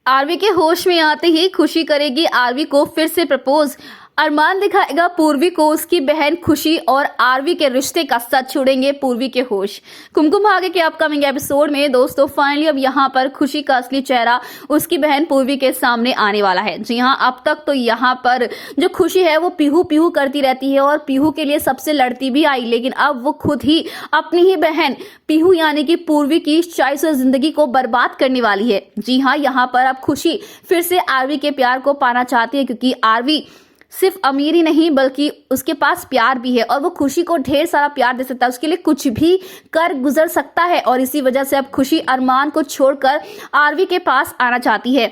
RV के होश में आते ही खुशी करेगी आरवी को फिर से प्रपोज। अरमान दिखाएगा पूर्वी को उसकी बहन खुशी और आरवी के रिश्ते का सच छोड़ेंगे पूर्वी के होश। कुमकुम भाग्य के अपकमिंग एपिसोड में दोस्तों फाइनली अब यहाँ पर खुशी का असली चेहरा उसकी बहन पूर्वी के सामने आने वाला है। जी हाँ, अब तक तो यहाँ पर जो खुशी है वो पीहू पीहू करती रहती है और पीहू के लिए सबसे लड़ती भी आई, लेकिन अब वो खुद ही अपनी ही बहन पीहू यानी कि पूर्वी की शायद जिंदगी को बर्बाद करने वाली है। जी हाँ, यहाँ पर अब खुशी फिर से आरवी के प्यार को पाना चाहती है, क्योंकि आरवी सिर्फ अमीर ही नहीं बल्कि उसके पास प्यार भी है और वो खुशी को ढेर सारा प्यार दे सकता है, उसके लिए कुछ भी कर गुजर सकता है। और इसी वजह से अब खुशी अरमान को छोड़कर आरवी के पास आना चाहती है।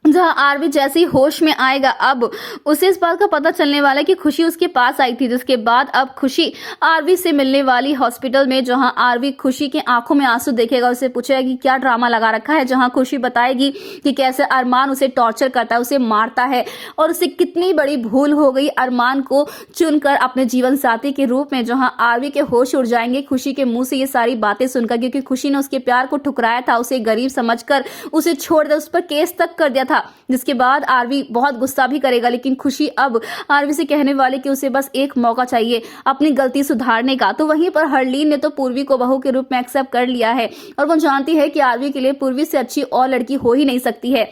जहां आरवी जैसे ही होश में आएगा अब उसे इस बात का पता चलने वाला है कि खुशी उसके पास आई थी, जिसके बाद अब खुशी आरवी से मिलने वाली हॉस्पिटल में। जहां आरवी खुशी के आंखों में आंसू देखेगा, उसे पूछेगा कि क्या ड्रामा लगा रखा है। जहां खुशी बताएगी कि कैसे अरमान उसे टॉर्चर करता है, उसे मारता है और उसे कितनी बड़ी भूल हो गई अरमान को चुनकर अपने जीवन साथी के रूप में। जहां आरवी के होश उड़ जाएंगे खुशी के मुंह से ये सारी बातें सुनकर, क्योंकि खुशी ने उसके प्यार को ठुकराया था, उसे गरीब समझकर उसे छोड़ दिया, उस पर केस तक कर दिया था, जिसके बाद आरवी बहुत गुस्सा भी करेगा। लेकिन खुशी अब आरवी से कहने वाले कि उसे बस एक मौका चाहिए अपनी गलती सुधारने का। तो वहीं पर हरलीन ने तो पूर्वी को बहू के रूप में एक्सेप्ट कर लिया है और वो जानती है कि आरवी के लिए पूर्वी से अच्छी और लड़की हो ही नहीं सकती है।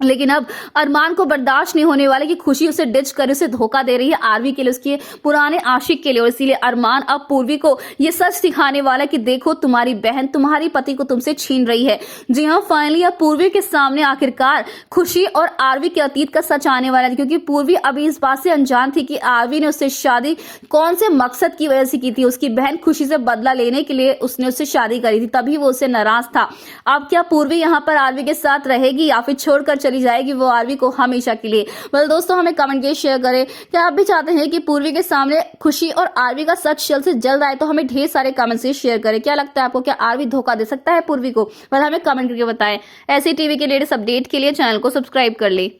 लेकिन अब अरमान को बर्दाश्त नहीं होने वाला कि खुशी उसे डिच कर उसे धोखा दे रही है आरवी के लिए, उसके पुराने आशिक के लिए। और इसीलिए अरमान अब पूर्वी को ये सच दिखाने वाला कि देखो तुम्हारी बहन तुम्हारी पति को तुमसे छीन रही है। जी हाँ, फाइनली अब पूर्वी के सामने आखिरकार खुशी और आरवी के अतीत का सच आने वाला है, क्योंकि पूर्वी अभी इस बात से अनजान थी कि आरवी ने उससे शादी कौन से मकसद की वजह से की थी। उसकी बहन खुशी से बदला लेने के लिए उसने उससे शादी करी थी, तभी वो उससे नाराज था। अब क्या पूर्वी यहाँ पर आरवी के साथ रहेगी या फिर छोड़कर चली जाएगी वो आरवी को हमेशा के लिए? well, दोस्तों हमें कमेंट करके शेयर करें, क्या आप भी चाहते हैं कि पूर्वी के सामने खुशी और आरवी का सच जल्द से जल्द आए? तो हमें ढेर सारे कमेंट से शेयर करें। क्या लगता है आपको, क्या आरवी धोखा दे सकता है पूर्वी को? हमें कमेंट करके बताएं। ऐसे टीवी के लेटेस्ट अपडेट के लिए चैनल को सब्सक्राइब कर ले।